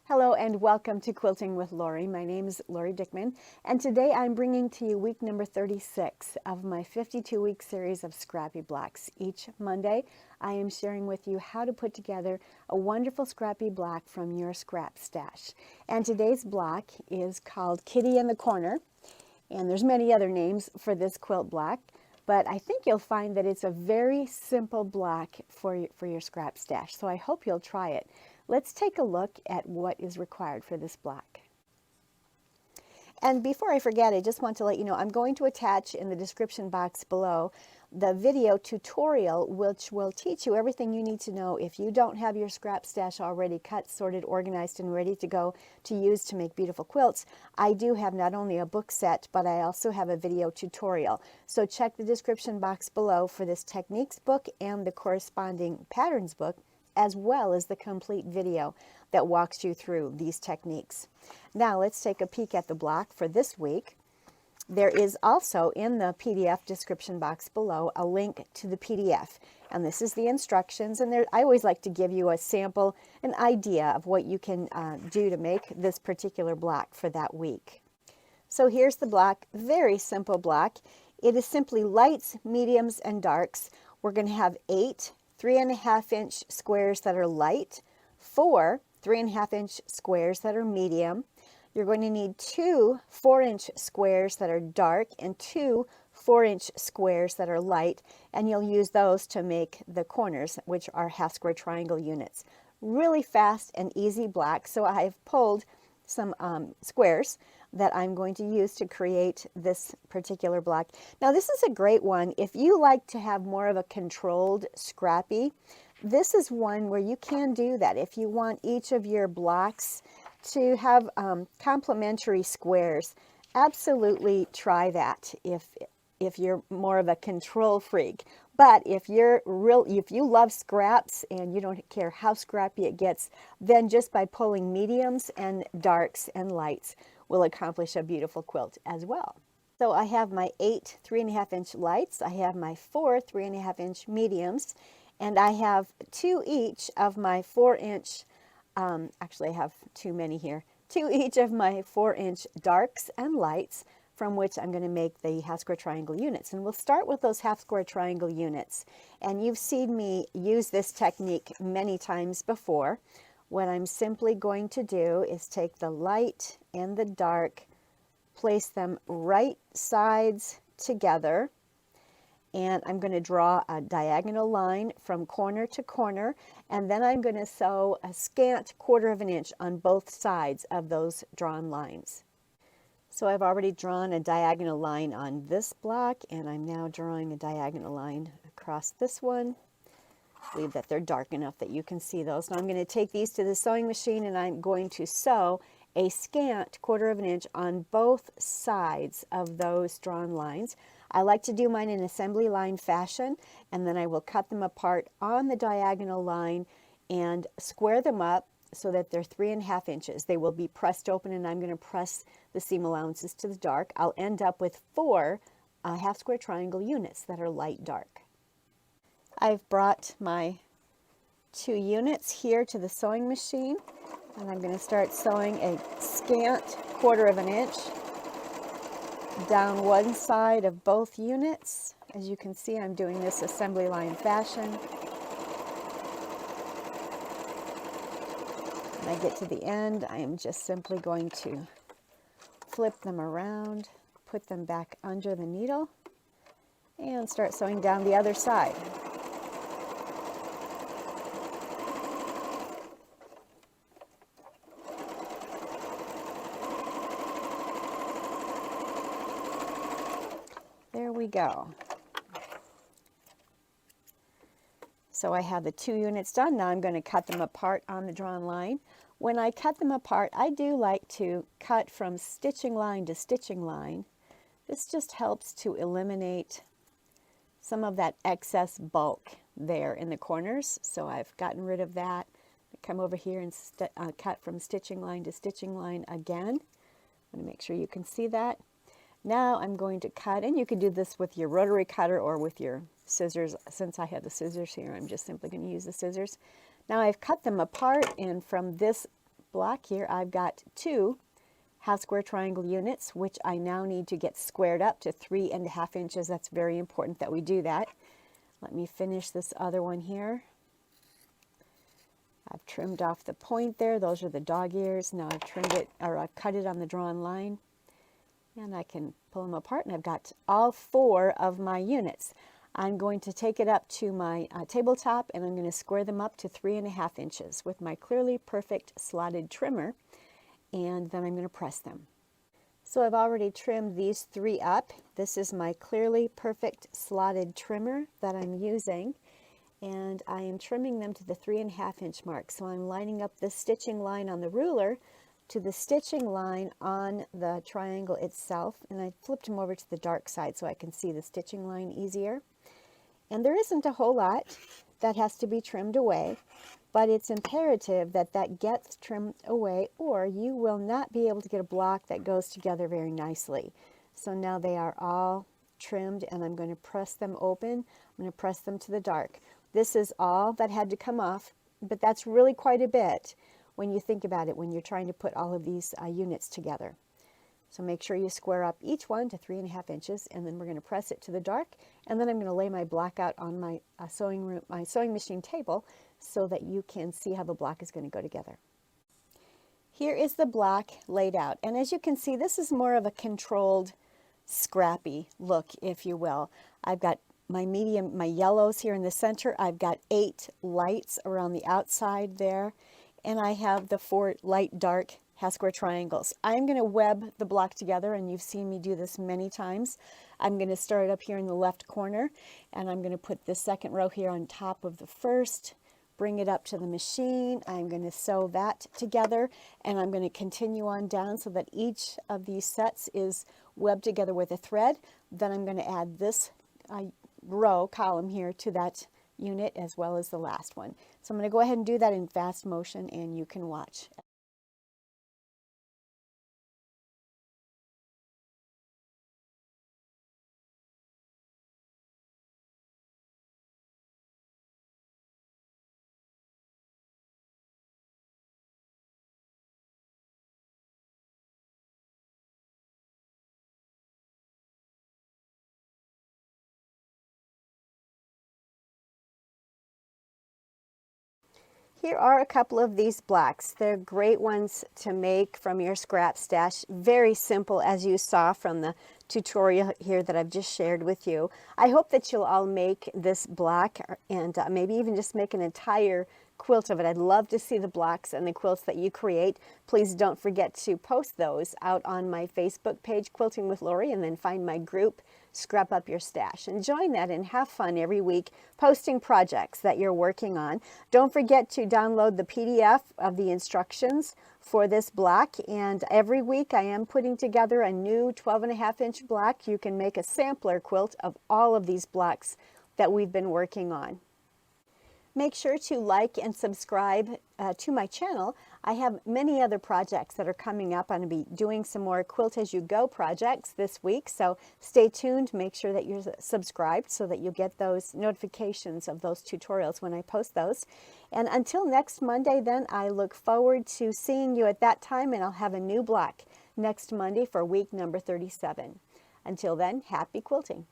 Hello and welcome to Quilting with Lori. My name is Lori Dickman, and today I'm bringing to you week number 36 of my 52-week series of Scrappy blocks. Each Monday, I am sharing with you how to put together a wonderful Scrappy block from your scrap stash. And today's block is called Kitty in the Corner, and there's many other names for this quilt block, but I think you'll find that it's a very simple block for your scrap stash, so I hope you'll try it. Let's take a look at what is required for this block. And before I forget, I just want to let you know I'm going to attach in the description box below the video tutorial which will teach you everything you need to know if you don't have your scrap stash already cut, sorted, organized, and ready to go to use to make beautiful quilts. I do have not only a book set, but I also have a video tutorial. So check the description box below for this techniques book and the corresponding patterns book, as well as the complete video that walks you through these techniques. Now let's take a peek at the block for this week. There is also in the PDF description box below a link to the PDF, and this is the instructions, and I always like to give you a sample, an idea of what you can do to make this particular block for that week. So here's the block, very simple block. It is simply lights, mediums, and darks. We're going to have 8 3.5-inch squares that are light, 4 3.5-inch squares that are medium. You're going to need 2 4-inch squares that are dark and 2 4-inch squares that are light, and you'll use those to make the corners, which are half square triangle units. Really fast and easy block, so I've pulled some squares that I'm going to use to create this particular block. Now this is a great one if you like to have more of a controlled scrappy. This is one where you can do that. If you want each of your blocks to have complementary squares, absolutely try that if you're more of a control freak. But if you love scraps and you don't care how scrappy it gets, then just by pulling mediums and darks and lights will accomplish a beautiful quilt as well. So I have my 8 3.5-inch lights, I have my 4 3.5-inch mediums, and I have 2 each of my 4-inch, actually I have too many here, 2 each of my 4-inch darks and lights, from which I'm going to make the half square triangle units. And we'll start with those half square triangle units. And you've seen me use this technique many times before. What I'm simply going to do is take the light and the dark, place them right sides together, and I'm going to draw a diagonal line from corner to corner, and then I'm going to sew a scant 1/4 of an inch on both sides of those drawn lines. So I've already drawn a diagonal line on this block, and I'm now drawing a diagonal line across this one. I believe that they're dark enough that you can see those. Now I'm going to take these to the sewing machine, and I'm going to sew a scant 1/4 of an inch on both sides of those drawn lines. I like to do mine in assembly line fashion, and then I will cut them apart on the diagonal line and square them up so that they're 3.5 inches. They will be pressed open, and I'm going to press the seam allowances to the dark. I'll end up with 4 half square triangle units that are light dark. I've brought my 2 units here to the sewing machine, and I'm going to start sewing a scant 1/4 of an inch down one side of both units. As you can see, I'm doing this assembly line fashion. When I get to the end, I am just simply going to flip them around, put them back under the needle, and start sewing down the other side. There we go. So I have the 2 units done. Now I'm going to cut them apart on the drawn line. When I cut them apart, I do like to cut from stitching line to stitching line. This just helps to eliminate some of that excess bulk there in the corners. So I've gotten rid of that. I come over here and cut from stitching line to stitching line again. I want to make sure you can see that. Now I'm going to cut, and you can do this with your rotary cutter or with your scissors. Since I have the scissors here, I'm just simply going to use the scissors. Now I've cut them apart, and from this block here, I've got 2 half square triangle units, which I now need to get squared up to 3.5 inches. That's very important that we do that. Let me finish this other one here. I've trimmed off the point there. Those are the dog ears. Now I've trimmed it, or I've cut it on the drawn line. And I can pull them apart, and I've got all 4 of my units. I'm going to take it up to my tabletop, and I'm going to square them up to 3.5 inches with my Clearly Perfect slotted trimmer, and then I'm going to press them. So I've already trimmed these 3 up. This is my Clearly Perfect slotted trimmer that I'm using, and I am trimming them to the 3.5 inch mark. So I'm lining up the stitching line on the ruler to the stitching line on the triangle itself, and I flipped them over to the dark side so I can see the stitching line easier. And there isn't a whole lot that has to be trimmed away, but it's imperative that that gets trimmed away, or you will not be able to get a block that goes together very nicely. So now they are all trimmed, and I'm going to press them open. I'm going to press them to the dark. This is all that had to come off, but that's really quite a bit when you think about it, when you're trying to put all of these units together. So make sure you square up each one to 3.5 inches, and then we're going to press it to the dark, and then I'm going to lay my block out on my sewing machine table so that you can see how the block is going to go together. Here is the block laid out, and as you can see, this is more of a controlled scrappy look, if you will. I've got my yellows here in the center. I've got 8 lights around the outside there, and I have the 4 light dark half square triangles. I'm going to web the block together, and you've seen me do this many times. I'm going to start up here in the left corner, and I'm going to put the second row here on top of the first, bring it up to the machine. I'm going to sew that together, and I'm going to continue on down so that each of these sets is webbed together with a thread. Then I'm going to add this column here to that unit as well as the last one. So I'm going to go ahead and do that in fast motion, and you can watch. Here are a couple of these blocks. They're great ones to make from your scrap stash. Very simple, as you saw from the tutorial here that I've just shared with you. I hope that you'll all make this block, and maybe even just make an entire quilt of it. I'd love to see the blocks and the quilts that you create. Please don't forget to post those out on my Facebook page, Quilting with Lori, and then find my group, Scrap Up Your Stash, and join that and have fun every week posting projects that you're working on. Don't forget to download the PDF of the instructions for this block, and every week I am putting together a new 12.5 inch block. You can make a sampler quilt of all of these blocks that we've been working on. Make sure to like and subscribe to my channel. I have many other projects that are coming up. I'm going to be doing some more Quilt As You Go projects this week, so stay tuned. Make sure that you're subscribed so that you'll get those notifications of those tutorials when I post those. And until next Monday, then, I look forward to seeing you at that time, and I'll have a new block next Monday for week number 37. Until then, happy quilting.